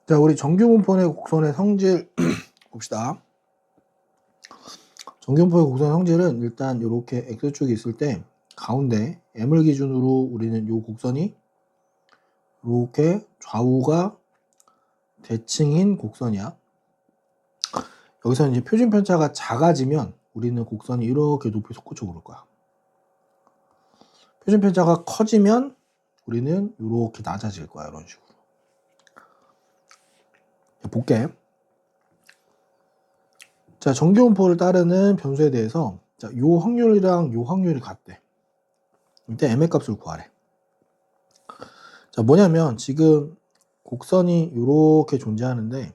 자, 우리 정규분포의 곡선의 성질 봅시다. 정규분포의 곡선의 성질은 일단 이렇게 X축이 있을 때 가운데 M을 기준으로 우리는 이 곡선이 이렇게 좌우가 대칭인 곡선이야. 여기서 이제 표준 편차가 작아지면 우리는 곡선이 이렇게 높이 솟구쳐 오를 거야. 표준 편차가 커지면 우리는 이렇게 낮아질 거야. 이런 식으로. 볼게. 자, 정규분포를 따르는 변수에 대해서 자, 요 확률이랑 요 확률이 같대. 이때 M의 값을 구하래. 자, 뭐냐면 지금 곡선이 이렇게 존재하는데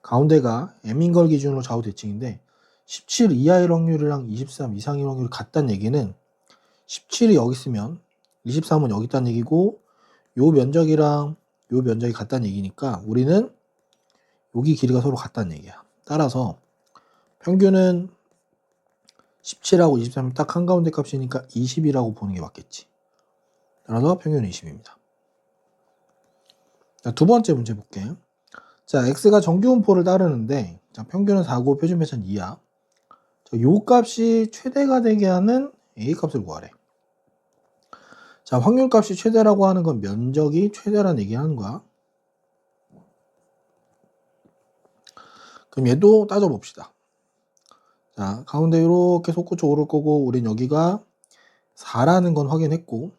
가운데가 M인 걸 기준으로 좌우 대칭인데 17 이하일 확률이랑 23 이상일 확률이 같다는 얘기는 17이 여기 있으면 23은 여기 있다는 얘기고 요 면적이랑 요 면적이 같다는 얘기니까 우리는 여기 길이가 서로 같다는 얘기야. 따라서 평균은 17하고 23이 딱 한가운데 값이니까 20이라고 보는 게 맞겠지. 따라서 평균은 20입니다. 자, 두 번째 문제 볼게요. 자, X가 정규분포를 따르는데 자, 평균은 4고 표준 편차는 2야. 자, 요 값이 최대가 되게 하는 A 값을 구하래. 자, 확률 값이 최대라고 하는 건 면적이 최대라는 얘기 하는 거야. 그럼 얘도 따져봅시다. 자, 가운데 이렇게 솟구쳐 오를 거고 우린 여기가 4라는 건 확인했고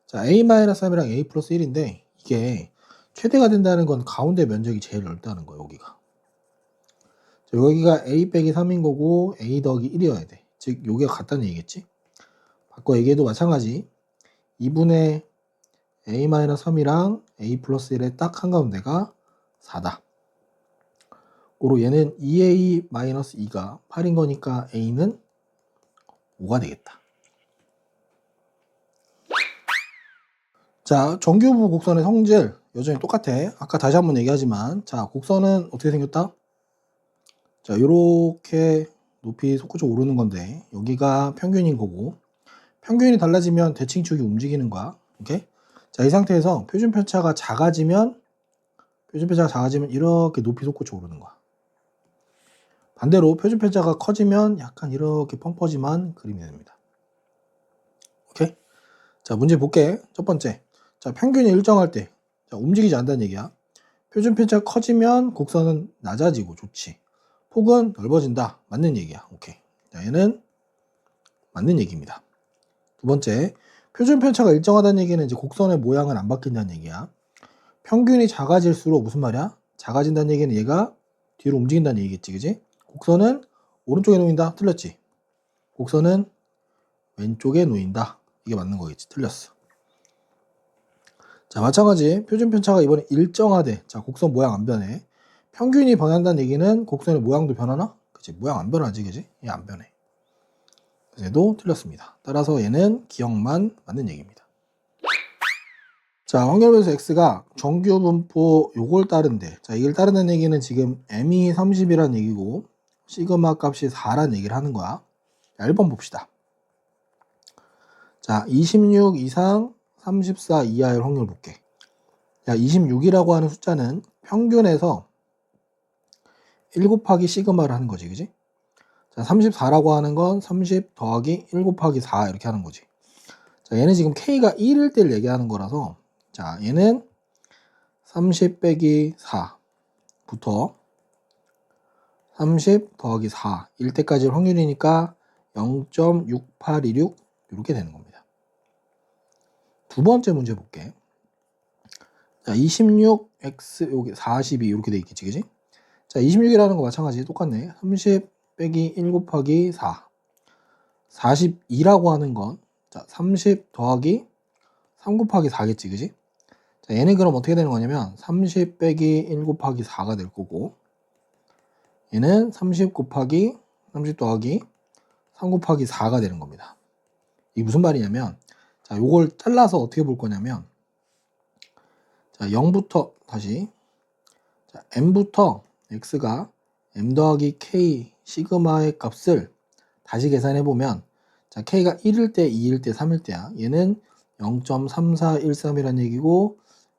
자, A-3이랑 A 플러스 1인데 이게 최대가 된다는 건 가운데 면적이 제일 넓다는 거야. 여기가. 자, 여기가 A 빼기 3인 거고 A 더하기 1이어야 돼. 즉 여기가 같다는 얘기겠지. 바꿔 얘기해도 마찬가지. 2분의 A-3이랑 A 플러스 1의 딱 한가운데가 4다. 고로 얘는 2A-2가 8인 거니까 A는 5가 되겠다. 자, 정규부 곡선의 성질 여전히 똑같아. 아까 다시 한번 얘기하지만 자, 곡선은 어떻게 생겼다? 자, 요렇게 높이 솟구쳐 오르는 건데 여기가 평균인 거고 평균이 달라지면 대칭축이 움직이는 거야. 오케이? 자, 이 상태에서 표준 편차가 작아지면 이렇게 높이 솟구쳐 오르는 거야. 반대로 표준 편차가 커지면 약간 이렇게 펑퍼짐한 그림이 됩니다. 오케이? 자, 문제 볼게. 첫 번째. 자, 평균이 일정할 때 자, 움직이지 않는다는 얘기야. 표준 편차가 커지면 곡선은 낮아지고 좋지. 폭은 넓어진다. 맞는 얘기야. 오케이. 자, 얘는 맞는 얘기입니다. 두 번째. 표준 편차가 일정하다는 얘기는 이제 곡선의 모양은 안 바뀐다는 얘기야. 평균이 작아질수록 무슨 말이야? 작아진다는 얘기는 얘가 뒤로 움직인다는 얘기겠지. 그지? 곡선은 오른쪽에 놓인다. 틀렸지? 곡선은 왼쪽에 놓인다. 이게 맞는 거겠지. 틀렸어. 자, 마찬가지 표준 편차가 이번에 일정하대. 자, 곡선 모양 안 변해. 평균이 변한다는 얘기는 곡선의 모양도 변하나? 그치? 모양 안 변하지. 그지? 얘 안 변해. 그래서 얘도 틀렸습니다. 따라서 얘는 기억만 맞는 얘기입니다. 자, 확률변수 X가 정규분포 요걸 따른대. 자, 이걸 따른다는 얘기는 지금 M이 30이라는 얘기고 시그마 값이 4라는 얘기를 하는 거야. 자, 1번 봅시다. 자, 26 이상 34 이하의 확률 볼게. 자, 26이라고 하는 숫자는 평균에서 1 곱하기 시그마를 하는 거지. 그지? 자, 34라고 하는 건 30 더하기 1 곱하기 4 이렇게 하는 거지. 자, 얘는 지금 K가 1일 때를 얘기하는 거라서 자, 얘는 30 빼기 4부터 30 더하기 4 일 때까지 확률이니까 0.6826 이렇게 되는 겁니다. 두 번째 문제 볼게. 자, 26x 여기 42 이렇게 돼 있겠지. 그지? 자, 26이라는 거 마찬가지 똑같네. 30 빼기 1 곱하기 4 42라고 하는 건 자, 30 더하기 3 곱하기 4겠지. 그지? 자, 얘는 그럼 어떻게 되는 거냐면 30 빼기 1 곱하기 4가 될 거고 얘는 30 곱하기 30 더하기 3 곱하기 4가 되는 겁니다. 이게 무슨 말이냐면 자, 요걸 잘라서 어떻게 볼 거냐면 자, 0부터 다시 자, m부터 x가 m 더하기 k 시그마의 값을 다시 계산해 보면 자, k가 1일 때, 2일 때, 3일 때야. 얘는 0.3413이란 얘기고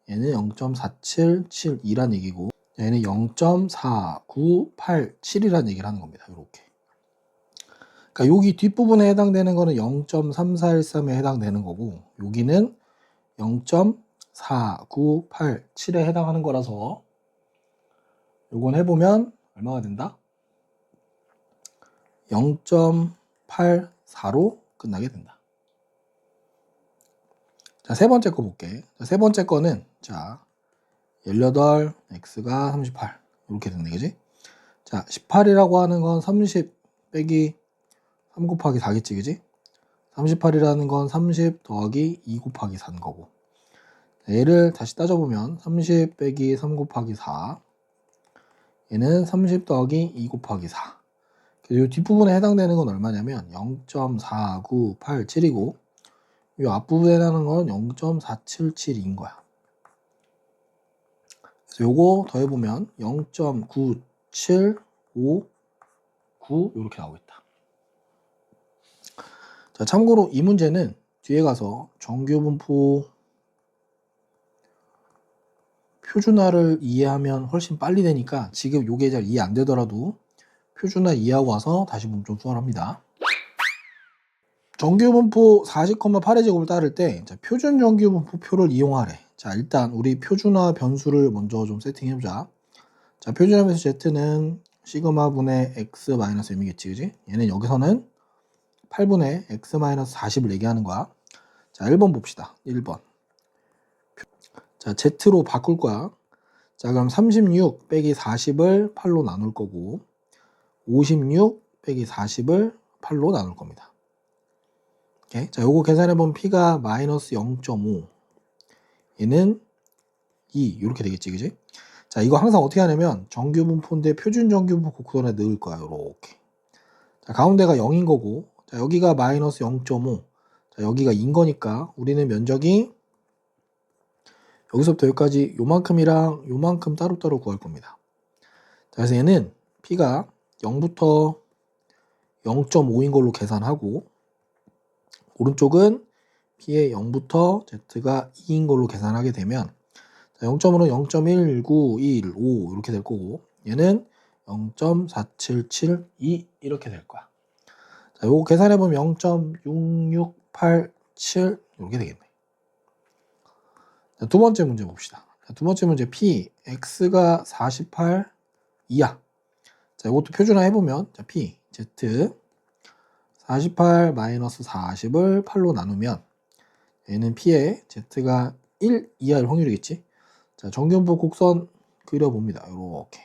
얘는 0.4772란 얘기고 얘는 0.4987이란 얘기를 하는 겁니다. 이렇게. 그러니까 여기 뒷부분에 해당되는 거는 0.3413에 해당되는 거고 여기는 0.4987에 해당하는 거라서 요건 해보면 얼마가 된다? 0.84로 끝나게 된다. 자, 세 번째 거 볼게. 자, 세 번째 거는 자 18, x가 38 이렇게 된다, 그지? 자, 18이라고 하는 건 30 빼기 3 곱하기 4겠지, 그지? 38이라는 건 30 더하기 2 곱하기 4인 거고. 자, 얘를 다시 따져보면 30 빼기 3 곱하기 4 얘는 30 더하기 2 곱하기 4. 이 뒷부분에 해당되는 건 얼마냐면 0.4987이고 이 앞부분에 해당하는 건 0.477인 거야. 그래서 요거 더해보면 0.9759 이렇게 나오겠다. 자, 참고로 이 문제는 뒤에 가서 정규분포 표준화를 이해하면 훨씬 빨리 되니까 지금 요게 잘 이해 안 되더라도 표준화 이해하고 와서 다시 보면 좀 수월합니다. 정규분포 40,8의 제곱을 따를 때 자, 표준 정규분포표를 이용하래. 자, 일단 우리 표준화 변수를 먼저 좀 세팅해보자. 자, 표준화 변수 z는 시그마분의 x-m이겠지, 그지? 얘는 여기서는 8분의 x-40을 얘기하는 거야. 자, 1번 봅시다. 1번. 자, z로 바꿀 거야. 자, 그럼 36 빼기 40을 8로 나눌 거고 56 빼기 40을 8로 나눌 겁니다. 오케이? 자, 요거 계산해보면 p가 마이너스 0.5 얘는 2 이렇게 되겠지, 그지? 자, 이거 항상 어떻게 하냐면 정규분포인데 표준 정규분포 곡선에 넣을 거야. 요렇게. 자, 가운데가 0인 거고 자, 여기가 마이너스 0.5 자, 여기가 2인 거니까 우리는 면적이 여기서부터 여기까지 요만큼이랑 요만큼 따로따로 구할 겁니다. 자, 그래서 얘는 p가 0부터 0.5인 걸로 계산하고 오른쪽은 p의 0부터 z가 2인 걸로 계산하게 되면 0.5는 0.19115 이렇게 될 거고 얘는 0.4772 이렇게 될 거야. 자, 요거 계산해보면 0.6687 이렇게 되겠네. 자, 두 번째 문제 봅시다. 자, 두 번째 문제 p x가 48 이하. 자, 이것도 표준화 해보면 자, p z 48 마이너스 40을 8로 나누면 얘는 p의 z가 1 이하일 확률이겠지. 자, 정규분포 곡선 그려봅니다. 이렇게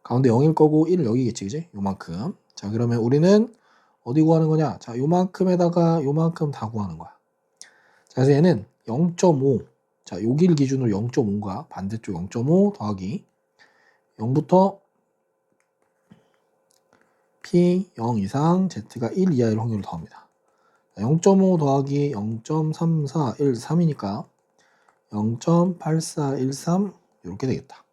가운데 0일 거고 1은 여기겠지, 그지? 요만큼. 자, 그러면 우리는 어디 구하는 거냐? 자, 요만큼에다가 요만큼 다 구하는 거야. 자, 그래서 얘는 0.5. 자, 여기를 기준으로 0.5가 반대쪽 0.5 더하기 0부터 p 0 이상 z가 1 이하일 확률을 더합니다. 0.5 더하기 0.3413이니까 0.8413 이렇게 되겠다.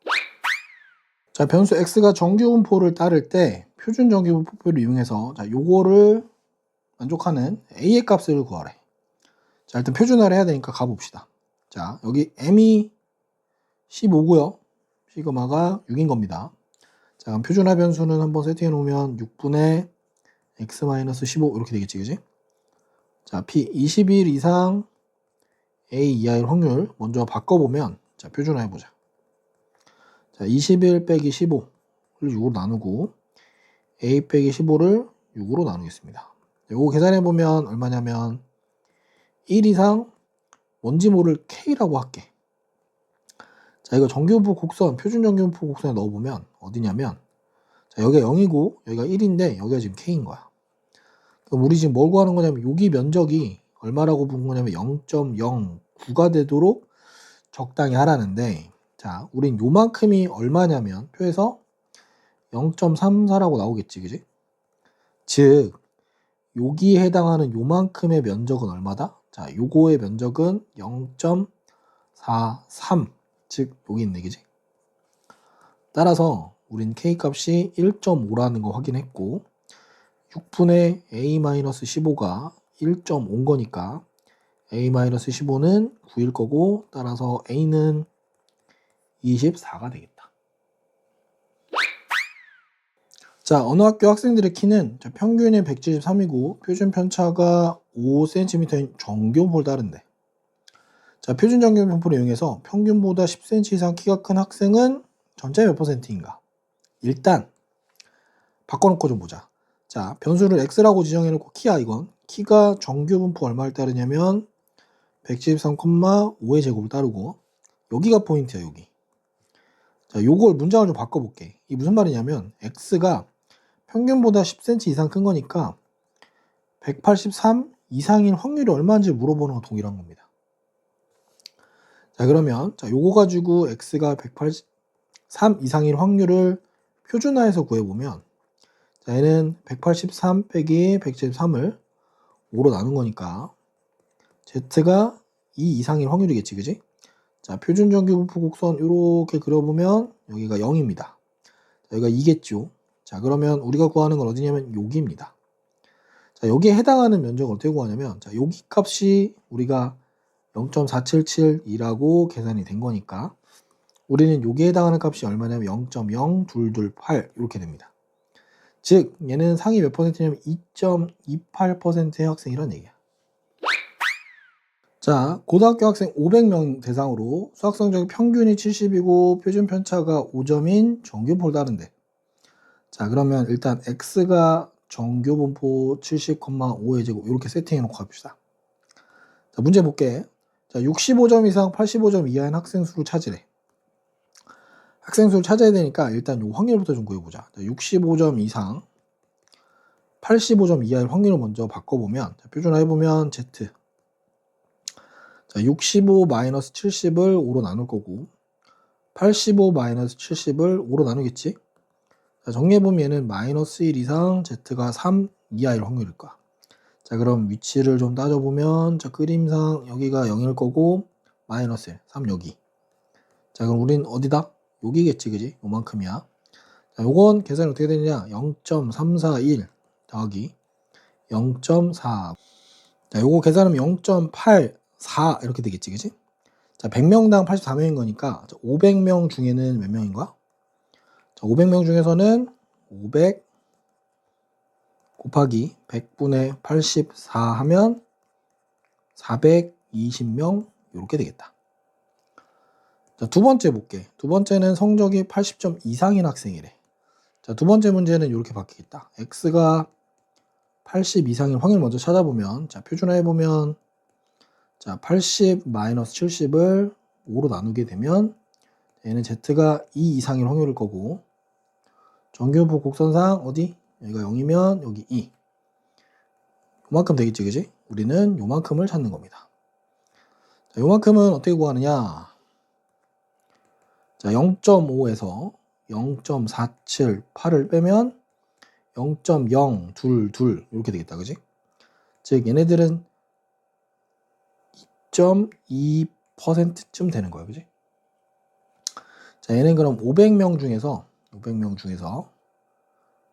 자, 변수 x가 정규분포를 따를 때 표준 정규분포표를 이용해서 자, 요거를 만족하는 a의 값을 구하래. 자, 일단 표준화를 해야 되니까 가봅시다. 자, 여기 m이 15고요. 시그마가 6인 겁니다. 자, 그럼 표준화 변수는 한번 세팅해 놓으면 6분의 x-15 이렇게 되겠지, 그지? 자, p 21 이상 a 이하일 확률 먼저 바꿔보면 자, 표준화 해보자. 자, 21 빼기 15를 6으로 나누고 a 빼기 15를 6으로 나누겠습니다. 요거 계산해보면 얼마냐면 1 이상 뭔지 모를 k라고 할게. 자, 이거 정규분포 곡선, 표준 정규분포 곡선에 넣어보면 어디냐면 자, 여기가 0이고 여기가 1인데 여기가 지금 k인 거야. 그럼 우리 지금 뭘 구하는 거냐면 여기 면적이 얼마라고 본 거냐면 0.09가 되도록 적당히 하라는데 자, 우린 요만큼이 얼마냐면 표에서 0.34라고 나오겠지, 그지? 즉 여기에 해당하는 요만큼의 면적은 얼마다? 자, 요거의 면적은 0.43 즉 여기 있네, 그지? 따라서 우린 k 값이 1.5라는 거 확인했고 6분의 a-15가 1.5인 거니까 A-15는 9일 거고 따라서 A는 24가 되겠다. 자, 어느 학교 학생들의 키는 평균이 173이고 표준 편차가 5cm인 정교분포를 따른대. 자, 표준 정교분포를 이용해서 평균보다 10cm 이상 키가 큰 학생은 전체 몇 %인가? 일단 바꿔놓고 좀 보자. 자, 변수를 x라고 지정해놓고 키야 이건. 키가 정교분포 얼마를 따르냐면 173,5의 제곱을 따르고 여기가 포인트야 여기. 자, 요걸 문장을 좀 바꿔볼게. 이게 무슨 말이냐면 x가 평균보다 10cm 이상 큰 거니까 183 이상인 확률이 얼마인지 물어보는 거 동일한 겁니다. 자, 그러면 자, 요거 가지고 x가 183 이상인 확률을 표준화해서 구해보면 자, 얘는 183 빼기 173을 5로 나눈 거니까 z가 2 이상인 확률이겠지, 그지? 자, 표준 정규분포 곡선 이렇게 그려보면 여기가 0입니다. 자, 여기가 2겠죠. 자, 그러면 우리가 구하는 건 어디냐면 여기입니다. 자, 여기에 해당하는 면적을 어떻게 구하냐면 자, 여기 값이 우리가 0.477이라고 계산이 된 거니까 우리는 여기에 해당하는 값이 얼마냐면 0.0228 이렇게 됩니다. 즉 얘는 상위 몇 %냐면 2.28%의 학생이란 얘기야. 자, 고등학교 학생 500명 대상으로 수학 성적 평균이 70이고 표준 편차가 5점인 정교분포를 따른대. 자, 그러면 일단 x가 정교분포 70,5의 제곱 이렇게 세팅해 놓고 갑시다. 자, 문제 볼게. 자, 65점 이상 85점 이하인 학생 수를 찾으래. 학생 수를 찾아야 되니까 일단 요 확률부터 좀 구해보자. 자, 65점 이상 85점 이하의 확률을 먼저 바꿔보면 자, 표준화해보면 z 자, 65-70을 5로 나눌 거고 85-70을 5로 나누겠지. 자, 정리해보면 얘는 -1 이상 z가 3 이하일 확률일 거야. 자, 그럼 위치를 좀 따져보면 자, 그림상 여기가 0일 거고 -1 3 여기. 자, 그럼 우린 어디다? 여기겠지, 그지? 요만큼이야. 자, 요건 계산이 어떻게 되느냐? 0.341 더하기 0.4. 자, 요거 계산하면 0.84 이렇게 되겠지, 그지? 자, 100명당 84명인 거니까 500명 중에는 몇 명인 거야? 자, 500명 중에서는 500 곱하기 100분의 84 하면 420명 이렇게 되겠다. 자, 두 번째 볼게. 두 번째는 성적이 80점 이상인 학생이래. 자, 두 번째 문제는 이렇게 바뀌겠다. x가 80 이상인 확률 먼저 찾아보면 자, 표준화해보면 자, 80-70을 5로 나누게 되면 얘는 z가 2 이상인 확률일 거고 정교분포 곡선상 어디? 여기가 0이면 여기 2 요만큼 되겠지, 그지? 우리는 요만큼을 찾는 겁니다. 자, 요만큼은 어떻게 구하느냐? 자, 0.5에서 0.478을 빼면 0.022 이렇게 되겠다, 그지? 즉 얘네들은 2.2%쯤 되는 거야, 그지? 자, 얘는 그럼 500명 중에서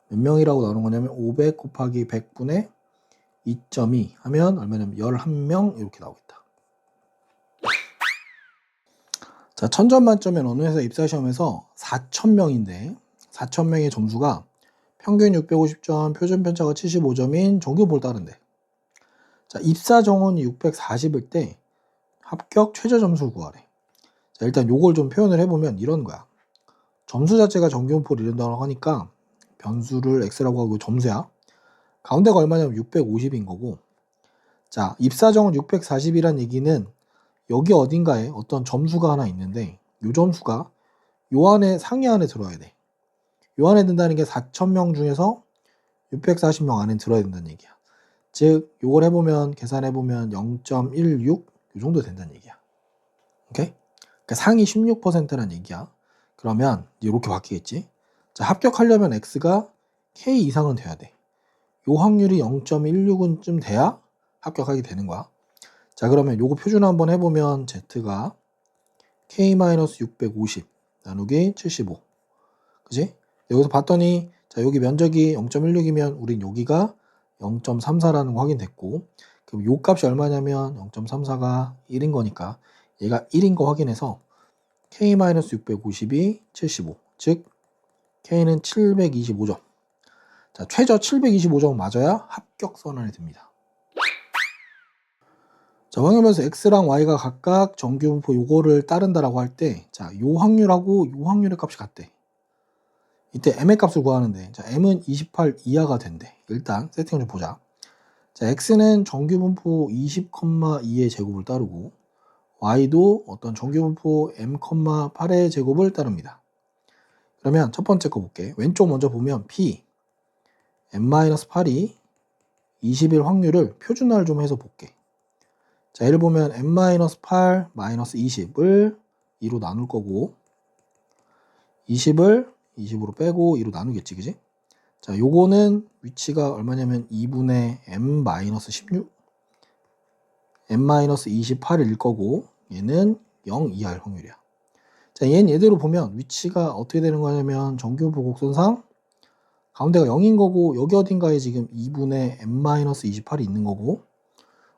몇 명이라고 나오는 거냐면 500 곱하기 100분의 2.2 하면 얼마냐면 11명 이렇게 나오겠다. 자, 1000점 만점에 어느 회사 입사시험에서 4000명인데 4000명의 점수가 평균 650점, 표준 편차가 75점인 정교분포를 따른대. 자, 입사 정원이 640일 때 합격 최저 점수를 구하래. 자, 일단 요걸 좀 표현을 해보면 이런 거야. 점수 자체가 정교분포를 이룬다고 하니까 변수를 x라고 하고 점수야. 가운데가 얼마냐면 650인 거고. 자, 입사 정원 640이란 얘기는 여기 어딘가에 어떤 점수가 하나 있는데 요 점수가 요 안에 상위 안에 들어야 돼. 요 안에 든다는 게 4000명 중에서 640명 안에 들어야 된다는 얘기야. 즉 요걸 해보면 계산해보면 0.16 요 정도 된다는 얘기야. 오케이? 그러니까 상위 16%란 얘기야. 그러면 이렇게 바뀌겠지. 자, 합격하려면 x가 k 이상은 돼야 돼. 요 확률이 0.16은 쯤 돼야 합격하게 되는 거야. 자, 그러면 요거 표준화 한번 해보면 z가 k-650 나누기 75 그지? 여기서 봤더니 자, 여기 면적이 0.16이면 우린 여기가 0.34라는 거 확인됐고 그럼 요 값이 얼마냐면 0.34가 1인 거니까 얘가 1인 거 확인해서 K-652, 75. 즉 K는 725점. 자, 최저 725점 맞아야 합격 선언이 됩니다. 자, 확률면서 X랑 Y가 각각 정규분포 요거를 따른다라고 할 때, 자, 요 확률하고 요 확률의 값이 같대. 이때 M의 값을 구하는데, 자, M은 28 이하가 된대. 일단 세팅을 좀 보자. 자, X는 정규분포 20,2의 제곱을 따르고, Y도 어떤 정규분포 M,8의 제곱을 따릅니다. 그러면 첫 번째 거 볼게. 왼쪽 먼저 보면 P, M-8이 21 확률을 표준화를 좀 해서 볼게. 자, 예를 보면 M-8 20을 2로 나눌 거고 20을 20으로 빼고 2로 나누겠지, 그지? 자, 요거는 위치가 얼마냐면 2분의 M-16 M-28일 거고 얘는 0 이하일 확률이야. 자, 얘는 얘대로 보면 위치가 어떻게 되는 거냐면 정규분포 곡선상 가운데가 0인 거고 여기 어딘가에 지금 2분의 M-28이 있는 거고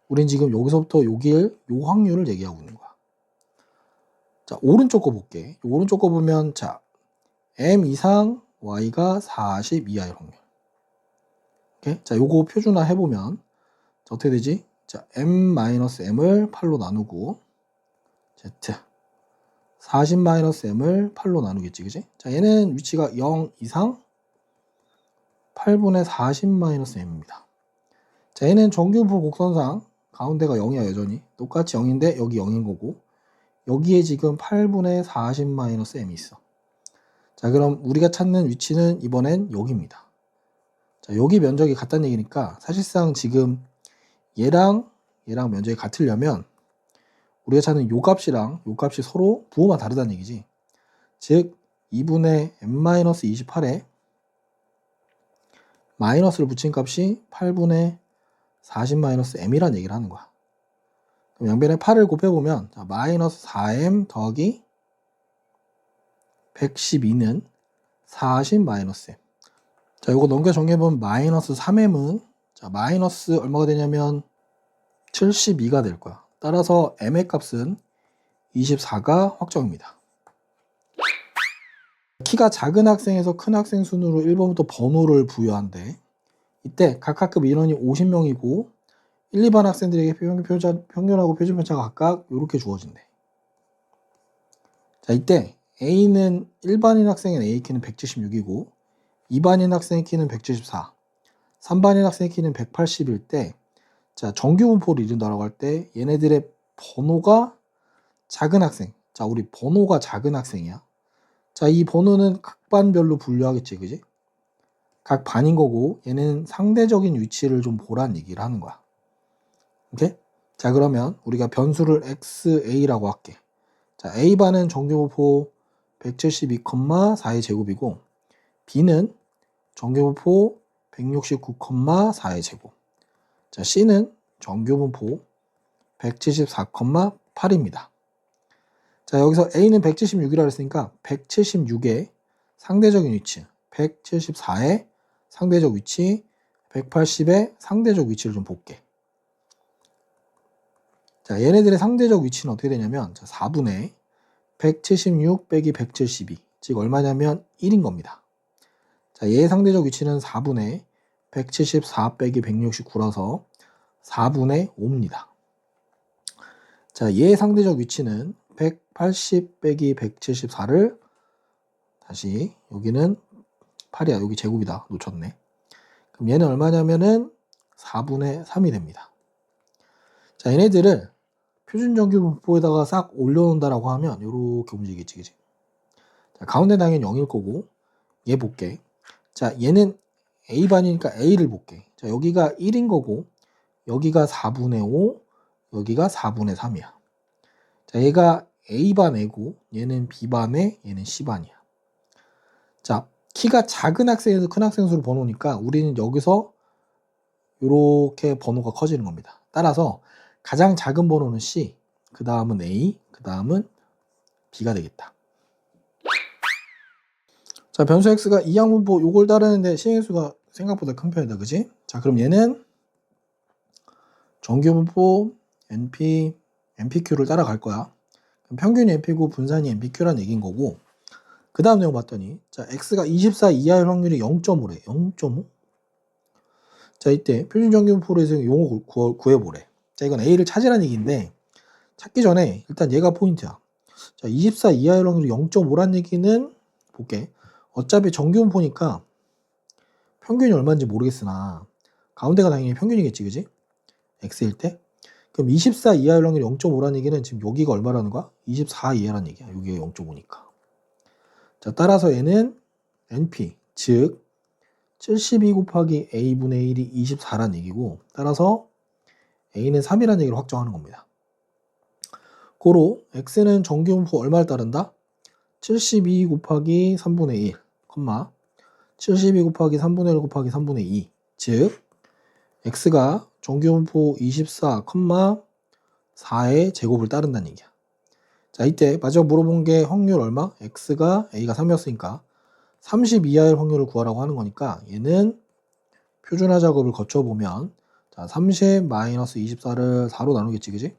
우린 지금 여기서부터 여길 요 확률을 얘기하고 있는 거야. 자, 오른쪽 거 볼게. 오른쪽 거 보면 자, M 이상 Y가 40 이하의 확률. 오케이? 자, 요거 표준화 해보면 자, 어떻게 되지? 자, M-M을 8로 나누고 Z 40-M을 8로 나누겠지, 그지? 자, 얘는 위치가 0 이상 8분의 40-M입니다. 자, 얘는 정규분포 곡선상 가운데가 0이야, 여전히. 똑같이 0인데 여기 0인 거고 여기에 지금 8분의 40-M이 있어. 자, 그럼 우리가 찾는 위치는 이번엔 여기입니다. 자, 여기 면적이 같다는 얘기니까 사실상 지금 얘랑 면적이 같으려면 우리가 찾는 요 값이랑 요 값이 서로 부호가 다르다는 얘기지. 즉 2분의 M-28에 마이너스를 붙인 값이 8분의 40-M이라는 얘기를 하는 거야. 그럼 양변에 8을 곱해보면 자, 마이너스 4M 더하기 112는 40-M. 자, 요거 넘겨 정리해보면 마이너스 3M은 자, 마이너스 얼마가 되냐면 72가 될 거야. 따라서 M의 값은 24가 확정입니다. 키가 작은 학생에서 큰 학생 순으로 1번부터 번호를 부여한대. 이때 각 학급 인원이 50명이고 1, 2반 학생들에게 평균하고 표준 편차가 각각 이렇게 주어진대. 자, 이때 A는 1반인 학생의 A키는 176이고 2반인 학생의 키는 174, 3반인 학생의 키는 180일 때 자, 정규분포를 이룬다라고 할 때 얘네들의 번호가 작은 학생. 자, 우리 번호가 작은 학생이야. 자, 이 번호는 각 반별로 분류하겠지, 그지? 각 반인 거고 얘는 상대적인 위치를 좀 보란 얘기를 하는 거야. 오케이? 자, 그러면 우리가 변수를 XA라고 할게. 자, A반은 정규분포 172,4의 제곱이고 B는 정규분포 169,4의 제곱. 자, C는 정규분포 174,8입니다. 자, 여기서 A는 176이라고 했으니까 176의 상대적인 위치, 174의 상대적 위치, 180의 상대적 위치를 좀 볼게. 자, 얘네들의 상대적 위치는 어떻게 되냐면 자, 4분의 176 빼기 172, 즉 얼마냐면 1인 겁니다. 자, 얘의 상대적 위치는 4분의 174 빼기 169라서 4분의 5입니다. 자, 얘의 상대적 위치는 180 빼기 174를 다시 여기는 8이야. 여기 제곱이다. 놓쳤네. 그럼 얘는 얼마냐면은 4분의 3이 됩니다. 자, 얘네들을 표준정규분포에다가 싹 올려놓는다라고 하면 이렇게 움직이겠지, 그지? 자, 가운데 당연히 0일 거고 얘 볼게. 자, 얘는 A반이니까 A를 볼게. 자, 여기가 1인 거고 여기가 4분의 5, 여기가 4분의 3이야. 자, 얘가 A반 애고 얘는 B반에 얘는 C반이야. 자, 키가 작은 학생에서 큰 학생 수를 번호니까 우리는 여기서 이렇게 번호가 커지는 겁니다. 따라서 가장 작은 번호는 C, 그 다음은 A, 그 다음은 B가 되겠다. 자, 변수 X가 이항분포 요걸 따르는데 시행수가 생각보다 큰 편이다, 그지? 자, 그럼 얘는 정규분포 NP, NPQ를 따라갈 거야. 평균이 NP고 분산이 NPQ라는 얘기인 거고, 그 다음 내용 봤더니, 자, X가 24 이하일 확률이 0.5래. 0.5? 자, 이때 표준 정규분포에서 용어 구해보래. 자, 이건 A를 찾으라는 얘기인데, 찾기 전에 일단 얘가 포인트야. 자, 24 이하일 확률이 0.5란 얘기는 볼게. 어차피 정규분포니까 평균이 얼마인지 모르겠으나 가운데가 당연히 평균이겠지, 그지? X일 때. 그럼 24 이하일 확률이 0.5란 얘기는 지금 여기가 얼마라는 거야? 24 이하란 얘기야. 여기가 0.5니까. 자, 따라서 얘는 NP, 즉 72 곱하기 A분의 1이 24란 얘기고, 따라서 A는 3이라는 얘기를 확정하는 겁니다. 고로 X는 정규분포 얼마를 따른다? 72 곱하기 3분의 1, 72 곱하기 3분의 1 곱하기 3분의 2, 즉 X가 정규분포 24, 4의 제곱을 따른다는 얘기야. 자, 이때 마지막 물어본 게 확률 얼마? X가 A가 3이었으니까 30 이하일 확률을 구하라고 하는 거니까 얘는 표준화 작업을 거쳐보면, 자, 30 마이너스 24를 4로 나누겠지, 그지?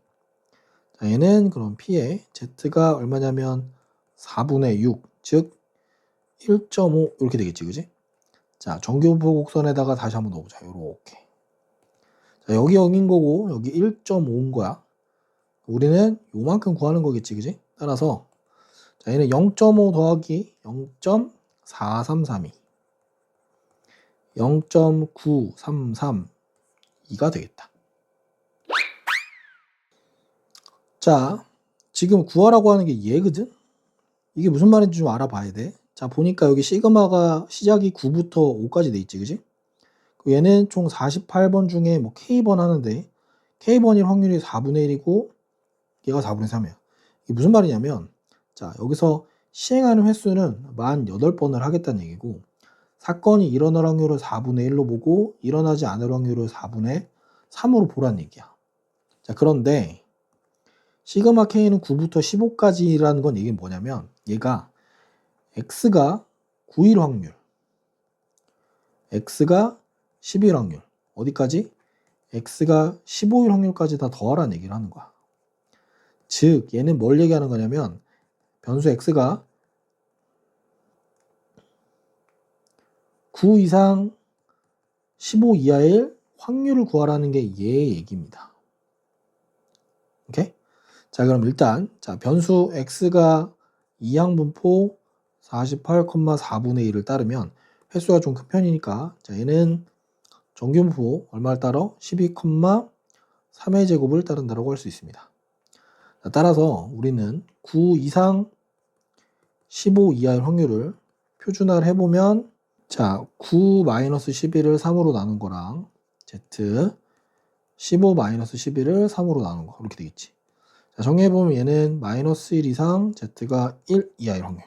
자, 얘는 그럼 P의 Z가 얼마냐면 4분의 6, 즉 1.5 이렇게 되겠지, 그지? 자, 정규분포 곡선에다가 다시 한번 넣어보자. 요렇게. 자, 여기 0인 거고 여기 1.5인 거야. 우리는 요만큼 구하는 거겠지, 그지? 따라서 자, 얘는 0.5 더하기 0.4332, 0.9332가 되겠다. 자, 지금 구하라고 하는 게 얘거든? 이게 무슨 말인지 좀 알아봐야 돼. 자, 보니까 여기 시그마가 시작이 9부터 5까지 돼 있지, 그지? 얘는 총 48번 중에 뭐 K번 하는데 K번일 확률이 4분의 1이고 얘가 4분의 3이야. 이게 무슨 말이냐면, 자, 여기서 시행하는 횟수는 48번을 하겠다는 얘기고, 사건이 일어날 확률을 4분의 1로 보고 일어나지 않을 확률을 4분의 3으로 보라는 얘기야. 자, 그런데 시그마 K는 9부터 15까지라는 건 이게 뭐냐면, 얘가 X가 9일 확률, X가 10일 확률, 어디까지? X가 15일 확률까지 다 더하라는 얘기를 하는 거야. 즉 얘는 뭘 얘기하는 거냐면, 변수 X가 9 이상 15 이하일 확률을 구하라는 게 얘의 얘기입니다. 오케이? 자, 그럼 일단 자, 변수 X가 이항분포 48,4분의 1을 따르면 횟수가 좀 큰 편이니까, 자, 얘는 정규분포 얼마를 따라? 12,3의 제곱을 따른다고 할 수 있습니다. 자, 따라서 우리는 9 이상 15 이하일 확률을 표준화를 해보면, 자, 9-11을 3으로 나눈 거랑 Z 15-11을 3으로 나눈 거 이렇게 되겠지. 자, 정리해보면 얘는 마이너스 1 이상 Z가 1 이하일 확률.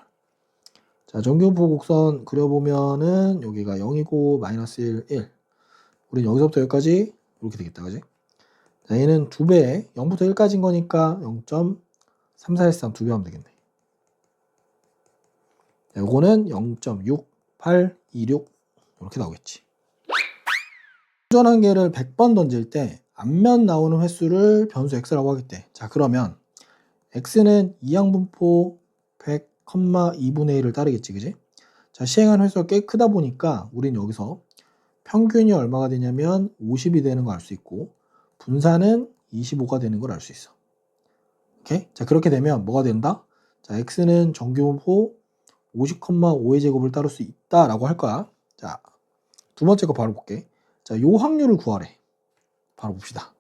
자, 정규분포 곡선 그려보면은 여기가 0이고 마이너스 1, 1. 우린 여기서부터 여기까지 이렇게 되겠다, 그지? 자, 얘는 2배, 0부터 1까지인 거니까 0.3413 2배 하면 되겠네. 자, 요거는 0.6826 이렇게 나오겠지. 수전한계를 100번 던질 때 앞면 나오는 횟수를 변수 x라고 하겠대. 자, 그러면 x는 이항분포 100, 2분의 1을 따르겠지, 그지? 자, 시행한 횟수가 꽤 크다 보니까 우린 여기서 평균이 얼마가 되냐면 50이 되는 걸 알 수 있고, 분산은 25가 되는 걸 알 수 있어. 오케이? 자, 그렇게 되면 뭐가 된다? 자, x는 정규분포 50,5의 제곱을 따를 수 있다라고 할 거야. 자, 두 번째 거 바로 볼게. 자, 요 확률을 구하래. 바로 봅시다.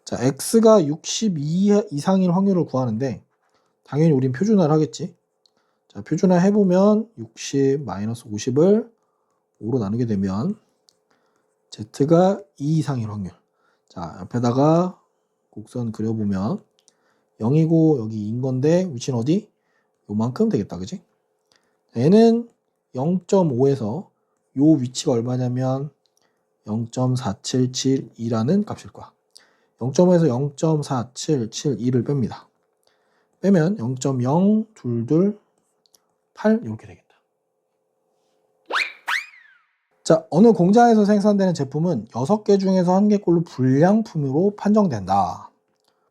자, x가 62 이상일 확률을 구하는데 당연히 우린 표준화를 하겠지. 자, 표준화 해보면 60 마이너스 50을 5로 나누게 되면 z가 2 이상일 확률. 자, 옆에다가 곡선 그려보면 0이고 여기 2인 건데 위치는 어디? 요만큼 되겠다, 그지? 얘는 0.5에서 요 위치가 얼마냐면 0.4772라는 값일 거야. 0.5에서 0.4772를 뺍니다. 빼면 0.0228 이렇게 되겠다. 자, 어느 공장에서 생산되는 제품은 6개 중에서 1개꼴로 불량품으로 판정된다.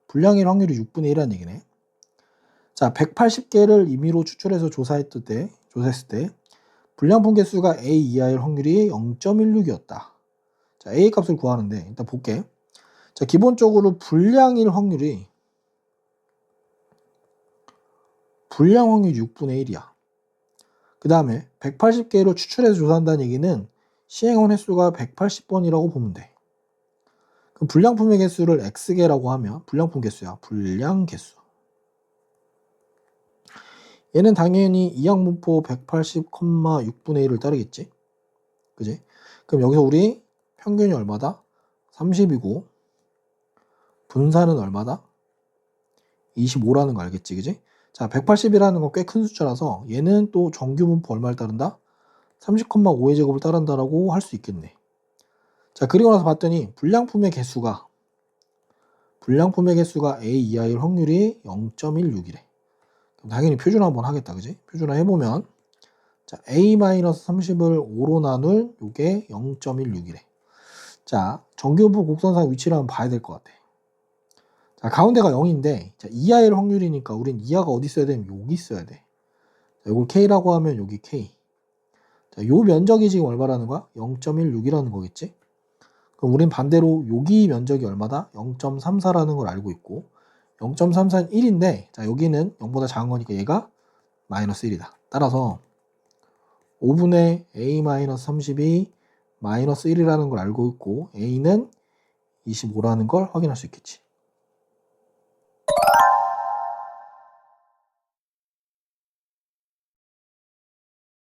불량일 확률이 6분의 1이라는 얘기네. 자, 180개를 임의로 추출해서 조사했을 때 불량품 개수가 A 이하일 확률이 0.16이었다. 자, A 값을 구하는데 일단 볼게. 자, 기본적으로 불량 확률이 6분의 1이야. 그 다음에 180개를 추출해서 조사한다는 얘기는 시행원 횟수가 180번이라고 보면 돼. 그럼 불량품의 개수를 X개라고 하면 불량품 개수야. 불량 개수. 얘는 당연히 이항분포 180,6분의 1을 따르겠지. 그지? 그럼 여기서 우리 평균이 얼마다? 30이고 분산은 얼마다? 25라는 거 알겠지, 그지? 자, 180이라는 건 꽤 큰 숫자라서 얘는 또 정규 분포 얼마를 따른다? 30,5의 제곱을 따른다라고 할 수 있겠네. 자, 그리고 나서 봤더니 불량품의 개수가 A 이하일 확률이 0.16이래. 그럼 당연히 표준화 한번 하겠다, 그지? 표준화 해보면 자, A-30을 5로 나눌 요게 0.16이래. 자, 정규분포 곡선상 위치를 한번 봐야 될 것 같아. 자, 가운데가 0인데 자, 이하일 확률이니까 우린 이하가 어디 있어야 되면 여기 있어야 돼. 자, 이걸 K라고 하면 여기 K. 자, 요 면적이 지금 얼마라는 거야? 0.16이라는 거겠지? 그럼 우린 반대로 여기 면적이 얼마다? 0.34라는 걸 알고 있고 0.34는 1인데 자, 여기는 0보다 작은 거니까 얘가 마이너스 1이다. 따라서 5분의 A-32 마이너스 1이라는 걸 알고 있고 A는 25라는 걸 확인할 수 있겠지.